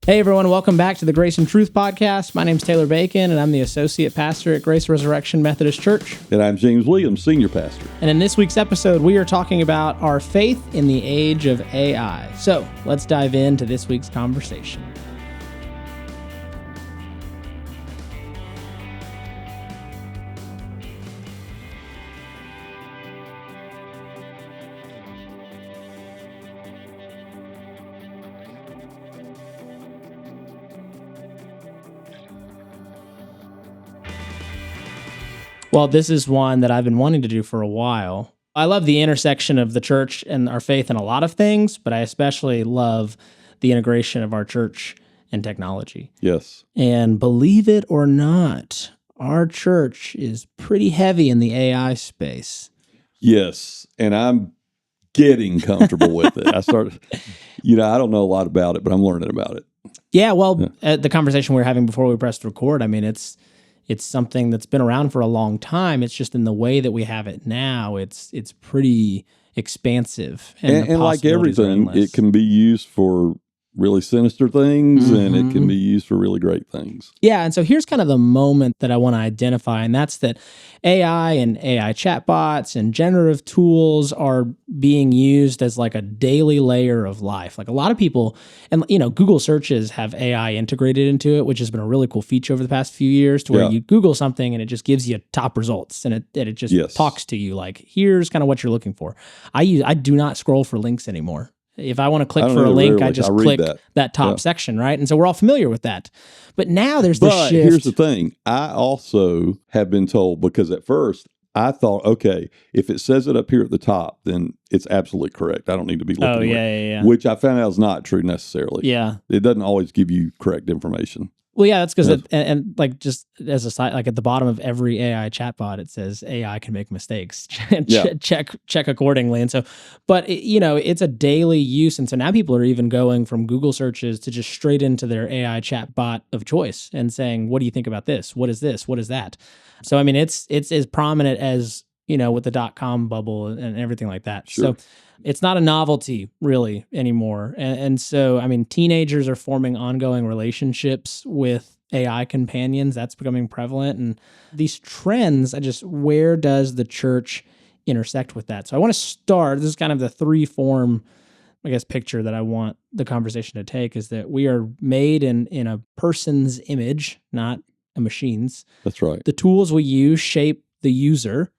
Hey everyone, welcome back to the Grace and Truth Podcast. My name's Taylor Bacon, and I'm the Associate Pastor at Grace Resurrection Methodist Church. And I'm James Williams, Senior Pastor. And in this week's episode, we are talking about our faith in the age of AI. So let's dive into this week's conversation. Well, this is one that I've been wanting to do for a while. I love the intersection of the church and our faith in a lot of things, but I especially love the integration of our church and technology. Yes. And believe it or not, our church is pretty heavy in the AI space. Yes, and I'm getting comfortable with it. I don't know a lot about it, but I'm learning about it. Yeah, well, the conversation we were having before we pressed record, I mean, it's something that's been around for a long time. It's just in the way that we have it now, it's pretty expansive. And like everything, it can be used for really sinister things, and it can be used for really great things. Yeah, and so here's kind of the moment that I want to identify, and that's that AI and AI chatbots and generative tools are being used as like a daily layer of life. Like a lot of people, and Google searches have AI integrated into it, which has been a really cool feature over the past few years, to where you Google something and it just gives you top results, and it just talks to you like, here's kind of what you're looking for. I do not scroll for links anymore. If I want to click for a link, I just click that top section, right? And so we're all familiar with that. But now there's the shift. Here's the thing. I also have been told, because at first I thought, okay, if it says it up here at the top, then it's absolutely correct. I don't need to be looking yeah. Which I found out is not true necessarily. Yeah. It doesn't always give you correct information. Well, yeah, that's because, and like just as a side, like at the bottom of every AI chatbot, it says AI can make mistakes. Check accordingly. And so, but it's a daily use, and so now people are even going from Google searches to just straight into their AI chatbot of choice and saying, "What do you think about this? What is this? What is that?" So, I mean, it's as prominent as with the .com bubble and everything like that. Sure. So it's not a novelty really anymore. And so, I mean, teenagers are forming ongoing relationships with AI companions. That's becoming prevalent. And these trends, where does the church intersect with that? So I want to start, this is kind of the three-form, picture that I want the conversation to take, is that we are made in a person's image, not a machine's. That's right. The tools we use shape the user,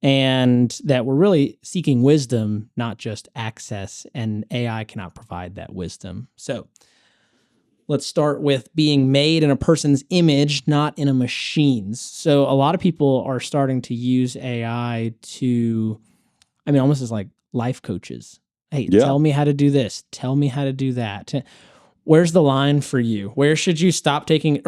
and that we're really seeking wisdom, not just access, and AI cannot provide that wisdom. So let's start with being made in a person's image, not in a machine's. So a lot of people are starting to use AI to, almost as like life coaches. Hey, tell me how to do this. Tell me how to do that. Where's the line for you? Where should you stop taking,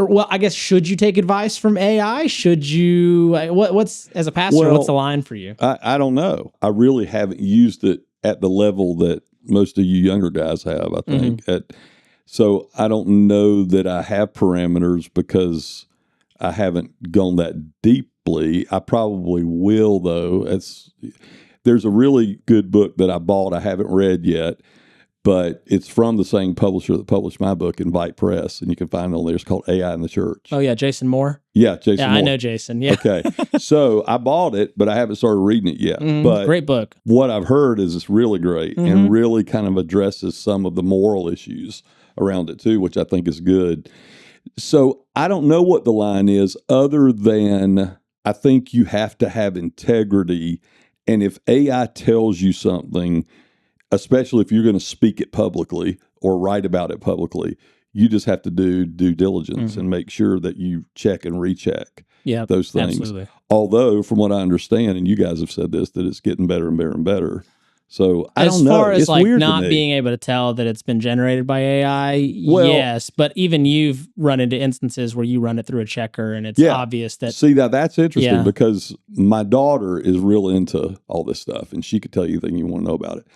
should you take advice from AI? Should you, what's, as a pastor, what's the line for you? I don't know. I really haven't used it at the level that most of you younger guys have, I think. So I don't know that I have parameters, because I haven't gone that deeply. I probably will, though. There's a really good book that I bought. I haven't read yet, but it's from the same publisher that published my book, Invite Press, and you can find it on there. It's called AI in the Church. Oh, yeah, Jason Moore? Yeah, Jason Moore. I know Jason, yeah. Okay, so I bought it, but I haven't started reading it yet. But great book. What I've heard is it's really great and really kind of addresses some of the moral issues around it too, which I think is good. So I don't know what the line is, other than I think you have to have integrity. And if AI tells you something, especially if you're going to speak it publicly or write about it publicly, you just have to do due diligence and make sure that you check and recheck those things. Absolutely. Although, from what I understand, and you guys have said this, that it's getting better and better and better. So I don't know. As far as it's like weird not being able to tell that it's been generated by AI, yes. But even you've run into instances where you run it through a checker and it's obvious that... See, that's interesting because my daughter is real into all this stuff, and she could tell you anything you want to know about it.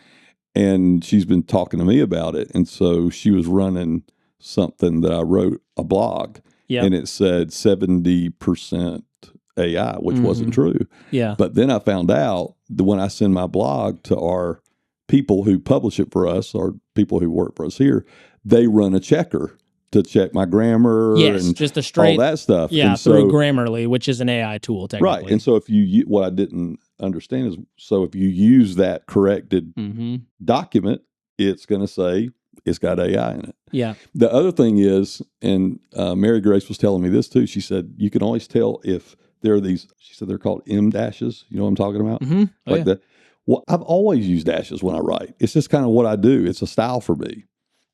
And she's been talking to me about it. And so she was running something that I wrote, a blog, and it said 70% AI, which wasn't true. Yeah. But then I found out that when I send my blog to our people who publish it for us, or people who work for us here, they run a checker to check my grammar Yes, and just a straight, all that stuff. yeah, And through so, Grammarly, which is an AI tool, technically. right. And so if what I didn't understand is, so if you use that corrected document, it's going to say it's got AI in it. Yeah. The other thing is, and Mary Grace was telling me this too, she said, you can always tell if there are these, she said they're called M dashes. You know what I'm talking about? Like that. Well, I've always used dashes when I write. It's just kind of what I do. It's a style for me.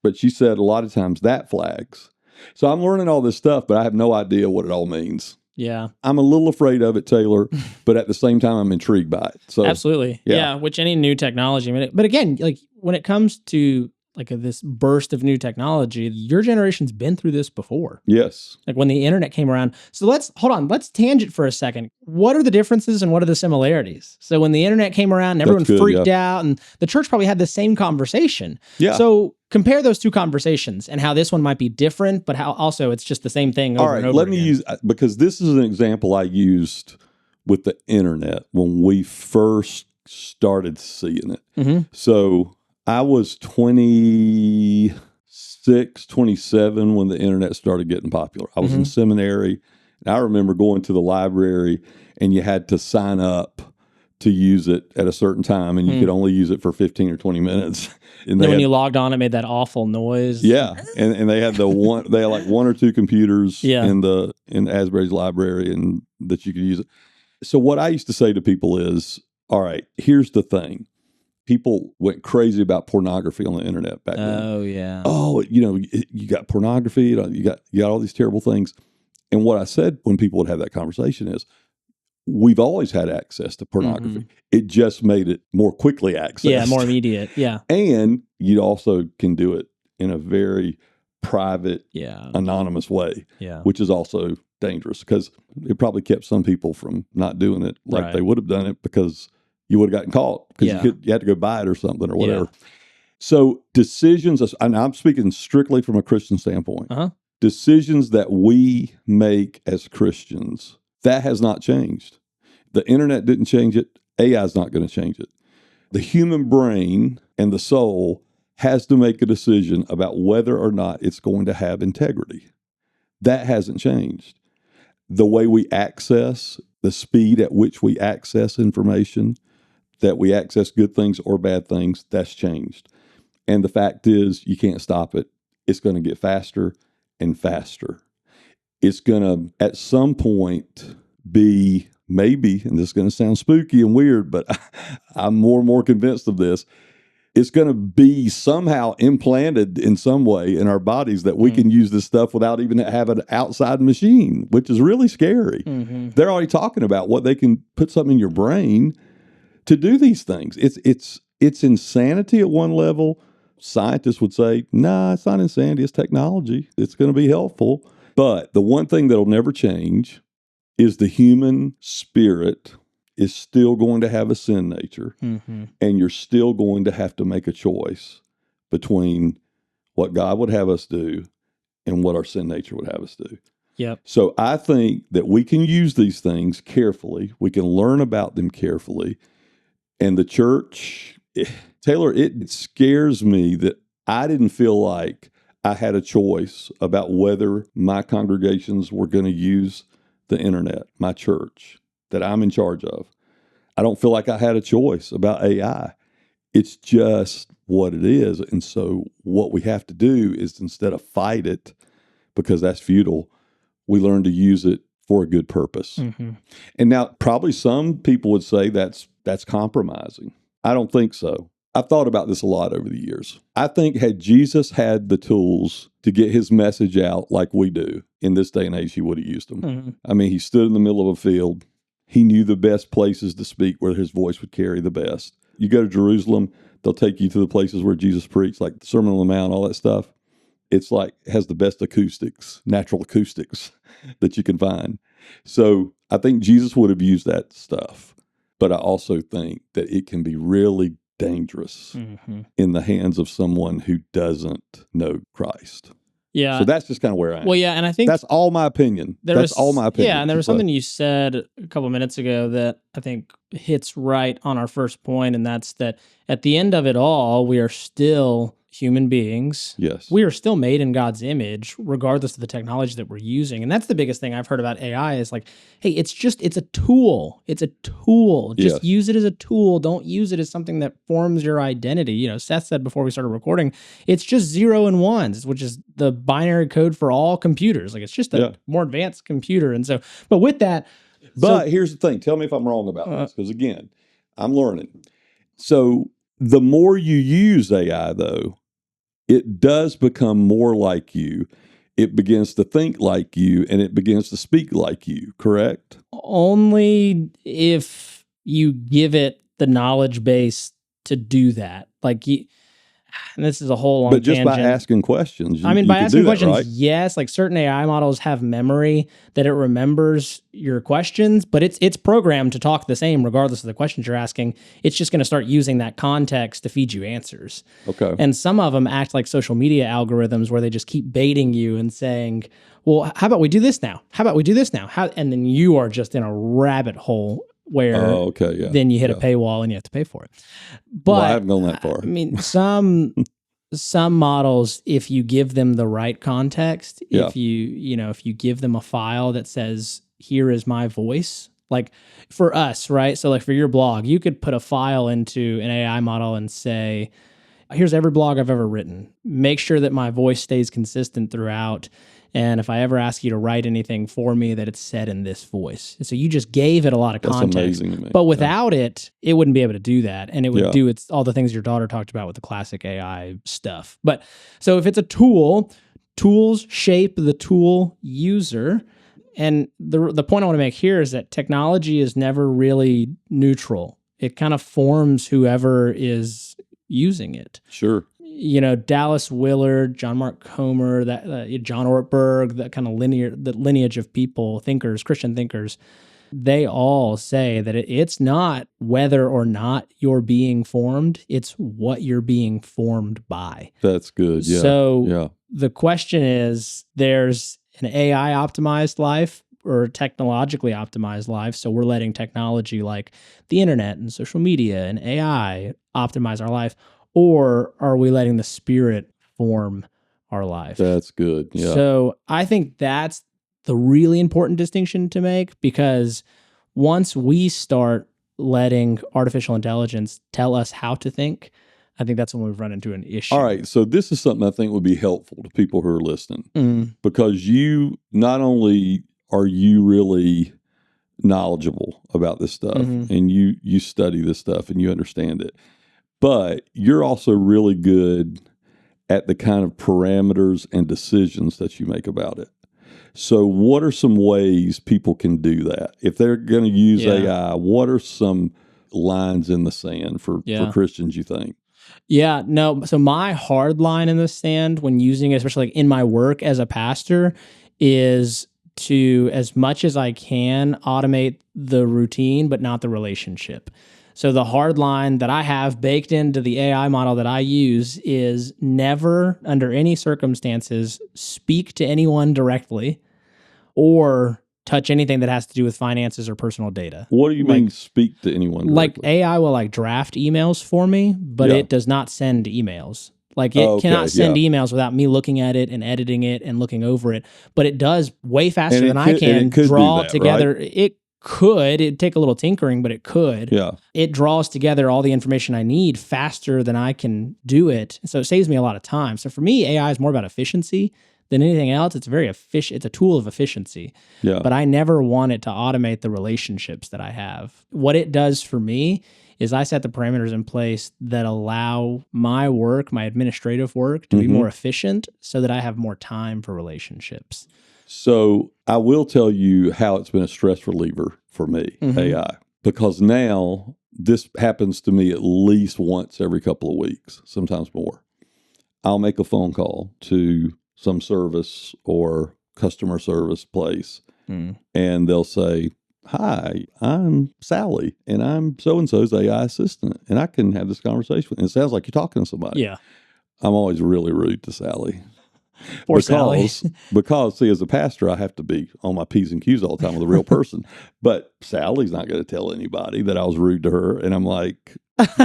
But she said a lot of times that flags. So I'm learning all this stuff, but I have no idea what it all means. Yeah. I'm a little afraid of it, Taylor, but at the same time, I'm intrigued by it. So absolutely. Yeah. Which any new technology, I mean, but again, like when it comes to like this burst of new technology, your generation's been through this before. Yes. Like when the internet came around. So let's tangent for a second. What are the differences and what are the similarities? So when the internet came around and everyone freaked out, and the church probably had the same conversation. Yeah. So compare those two conversations and how this one might be different, but how also it's just the same thing over and over Let again. me use, because this is an example I used with the internet when we first started seeing it. So I was 26, 27 when the internet started getting popular. I was in seminary, and I remember going to the library, and you had to sign up to use it at a certain time, and you could only use it for 15 or 20 minutes. And then when you logged on, it made that awful noise. Yeah, and they had they had like one or two computers in Asbury's library, and that you could use it. So what I used to say to people is, all right, here's the thing. People went crazy about pornography on the internet back then. Oh, yeah. Oh, you got pornography, you got all these terrible things. And what I said when people would have that conversation is, we've always had access to pornography. It just made it more quickly accessed. Yeah, more immediate. Yeah. And you also can do it in a very private, anonymous way, which is also dangerous because it probably kept some people from not doing it like they would have done it because you would have gotten caught because you had to go buy it or something or whatever. So decisions, and I'm speaking strictly from a Christian standpoint, decisions that we make as Christians, that has not changed. The internet didn't change it. AI is not going to change it. The human brain and the soul has to make a decision about whether or not it's going to have integrity. That hasn't changed. The way we access, the speed at which we access information, that we access good things or bad things, that's changed. And the fact is, you can't stop it. It's going to get faster and faster. It's going to, at some point, be maybe, and this is going to sound spooky and weird, but I'm more and more convinced of this, it's going to be somehow implanted in some way in our bodies that we can use this stuff without even having an outside machine, which is really scary. They're already talking about what they can put something in your brain to do these things. It's insanity at one level. Scientists would say, nah, it's not insanity, it's technology. It's going to be helpful. But the one thing that'll never change is the human spirit is still going to have a sin nature, and you're still going to have to make a choice between what God would have us do and what our sin nature would have us do. Yep. So I think that we can use these things carefully. We can learn about them carefully. And the church, Taylor, it scares me that I didn't feel like I had a choice about whether my congregations were going to use the internet, my church that I'm in charge of. I don't feel like I had a choice about AI. It's just what it is. And so what we have to do is, instead of fight it, because that's futile, we learn to use it for a good purpose. And now probably some people would say that's compromising. I don't think so. I've thought about this a lot over the years. I think had Jesus had the tools to get his message out like we do in this day and age, he would have used them. I mean, he stood in the middle of a field. He knew the best places to speak where his voice would carry the best. You go to Jerusalem, they'll take you to the places where Jesus preached, like the Sermon on the Mount, all that stuff. It's like, has the best acoustics, natural acoustics that you can find. So I think Jesus would have used that stuff. But I also think that it can be really dangerous in the hands of someone who doesn't know Christ. Yeah. So that's just kind of where I am. Well, yeah, and I think that's all my opinion. That's all my opinion. Yeah, and there was something you said a couple minutes ago that I think hits right on our first point, and that's that at the end of it all, we are still human beings. Yes. We are still made in God's image, regardless of the technology that we're using. And that's the biggest thing I've heard about AI is like, hey, it's a tool. It's a tool. Just Yes. use it as a tool. Don't use it as something that forms your identity. You know, Seth said before we started recording, it's just 0 and 1s, which is the binary code for all computers. Like it's just a more advanced computer. And so, but with that. But here's the thing. Tell me if I'm wrong about this, because again, I'm learning. So the more you use AI, though, it does become more like you. It begins to think like you, and it begins to speak like you, correct? Only if you give it the knowledge base to do that. Like, and this is a whole long But just tangent. by asking questions, I mean, by asking questions, right? yes. Like certain AI models have memory that it remembers your questions, but it's programmed to talk the same regardless of the questions you're asking. It's just going to start using that context to feed you answers. Okay. And some of them act like social media algorithms where they just keep baiting you and saying, well, how about we do this now? How about we do this now? And then you are just in a rabbit hole where then you hit a paywall and you have to pay for it. But I haven't gone that far. I mean, some models, if you give them the right context, if you give them a file that says, here is my voice, like for us, right? So like for your blog, you could put a file into an AI model and say, here's every blog I've ever written. Make sure that my voice stays consistent throughout. And if I ever ask you to write anything for me, that it's said in this voice. So you just gave it a lot of context. That's amazing to me. But without it wouldn't be able to do that. And it would do all the things your daughter talked about with the classic AI stuff. But so if it's a tool, tools shape the tool user. And the point I want to make here is that technology is never really neutral. It kind of forms whoever is using it. Sure. You know, Dallas Willard, John Mark Comer, John Ortberg, that kind of lineage of people, thinkers, Christian thinkers, they all say that it's not whether or not you're being formed, it's what you're being formed by. That's good. Yeah. So the question is, there's an AI optimized life or technologically optimized life. So we're letting technology like the internet and social media and AI optimize our life. Or are we letting the Spirit form our life? That's good. Yeah. So I think that's the really important distinction to make, because once we start letting artificial intelligence tell us how to think, I think that's when we've run into an issue. All right. So this is something I think would be helpful to people who are listening, because you not only are you really knowledgeable about this stuff and you study this stuff and you understand it, but you're also really good at the kind of parameters and decisions that you make about it. So what are some ways people can do that? If they're going to use AI, what are some lines in the sand for Christians, you think? Yeah, no. So my hard line in the sand when using it, especially like in my work as a pastor, is to, as much as I can, automate the routine, but not the relationship. So the hard line that I have baked into the AI model that I use is never, under any circumstances, speak to anyone directly or touch anything that has to do with finances or personal data. What do you mean speak to anyone directly? Like AI will like draft emails for me, but it does not send emails. Like it cannot send emails without me looking at it and editing it and looking over it. But it does way faster than I can draw together. Right? It'd take a little tinkering, but it could. Yeah. It draws together all the information I need faster than I can do it. So it saves me a lot of time. So for me, AI is more about efficiency than anything else. It's very efficient. It's a tool of efficiency. Yeah. But I never want it to automate the relationships that I have. What it does for me is I set the parameters in place that allow my work, my administrative work, to be more efficient so that I have more time for relationships. So I will tell you how it's been a stress reliever for me, AI, because now this happens to me at least once every couple of weeks, sometimes more. I'll make a phone call to some service or customer service place, and they'll say, "Hi, I'm Sally, and I'm so-and-so's AI assistant, and I can have this conversation with you." And it sounds like you're talking to somebody. Yeah. I'm always really rude to Sally. Poor Sally. Because, see, as a pastor, I have to be on my P's and Q's all the time with a real person. But Sally's not going to tell anybody that I was rude to her. And I'm like,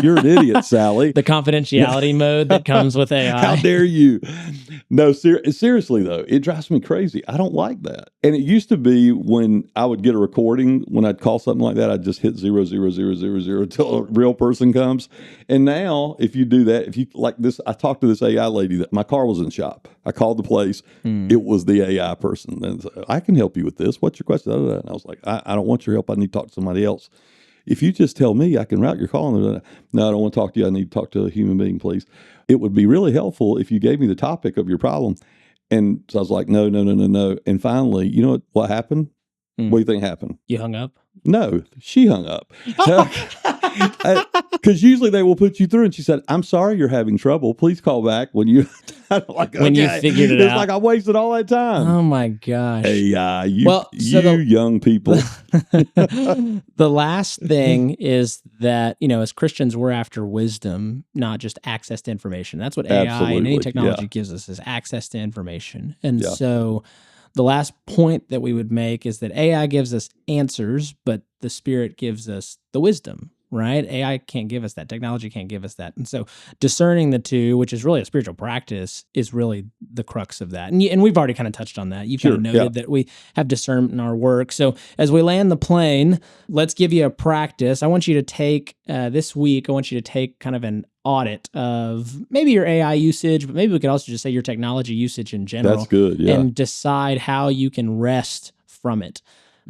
You're an idiot, Sally. The confidentiality mode that comes with AI. How dare you? No, seriously, though, it drives me crazy. I don't like that. And it used to be when I would get a recording, when I'd call something like that, I'd just hit 00000 until a real person comes. And now, if you do that, if you like this, I talked to this AI lady that my car was in the shop. I called the place. It was the AI person. And so, I can help you with this. What's your question? And I was like, I don't want your help. I need to talk to somebody else. If you just tell me, I can route your call. No, I don't want to talk to you. I need to talk to a human being, please. It would be really helpful if you gave me the topic of your problem. And so I was like, no. And finally, you know what happened? What do you think happened? You hung up? No, she hung up. Because usually they will put you through. And she said, I'm sorry you're having trouble. Please call back when you when you figured it out. It's like I wasted all that time. Oh my gosh. AI, young people. The last thing is that, as Christians, we're after wisdom, not just access to information. That's what AI and any technology gives us, is access to information. And so the last point that we would make is that AI gives us answers, but the Spirit gives us the wisdom, right? AI can't give us that. Technology can't give us that. And so discerning the two, which is really a spiritual practice, is really the crux of that. And we've already kind of touched on that. You've kind of noted that we have discernment in our work. So as we land the plane, let's give you a practice. I want you to take, this week, I want you to take kind of an audit of maybe your AI usage, but maybe we could also just say your technology usage in general. That's good, yeah. And decide how you can rest from it.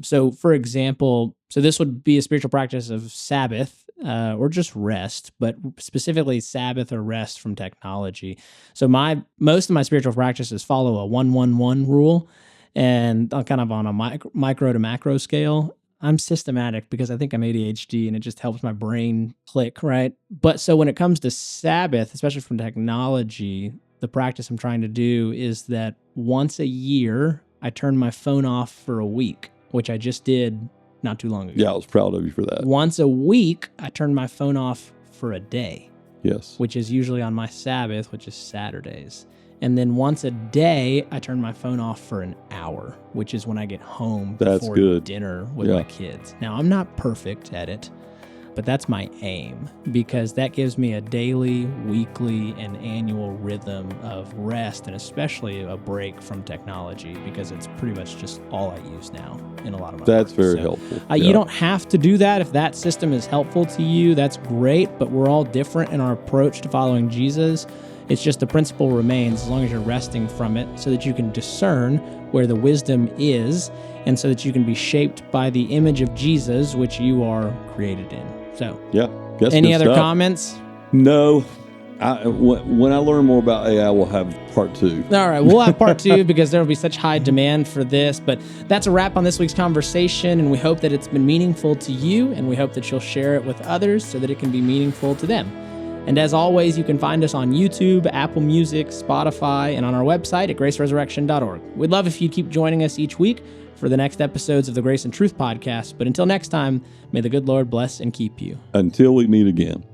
So, for example, this would be a spiritual practice of Sabbath or just rest, but specifically Sabbath or rest from technology. So, most of my spiritual practices follow a 1-1-1 rule, and kind of on a micro to macro scale. I'm systematic because I think I'm ADHD and it just helps my brain click, right? But so when it comes to Sabbath, especially from technology, the practice I'm trying to do is that once a year, I turn my phone off for a week, which I just did not too long ago. Yeah, I was proud of you for that. Once a week, I turn my phone off for a day. Yes. Which is usually on my Sabbath, which is Saturdays. And then once a day, I turn my phone off for an hour, which is when I get home before dinner with my kids. Now, I'm not perfect at it, but that's my aim, because that gives me a daily, weekly, and annual rhythm of rest, and especially a break from technology, because it's pretty much just all I use now in a lot of my That's work. very helpful. You don't have to do that. If that system is helpful to you, that's great, but we're all different in our approach to following Jesus. It's just the principle remains as long as you're resting from it, so that you can discern where the wisdom is, and so that you can be shaped by the image of Jesus, which you are created in. So, any other comments? No. When I learn more about AI, we'll have part 2. All right, we'll have part 2 because there will be such high demand for this. But that's a wrap on this week's conversation, and we hope that it's been meaningful to you, and we hope that you'll share it with others so that it can be meaningful to them. And as always, you can find us on YouTube, Apple Music, Spotify, and on our website at graceresurrection.org. We'd love if you'd keep joining us each week for the next episodes of the Grace and Truth podcast. But until next time, may the good Lord bless and keep you. Until we meet again.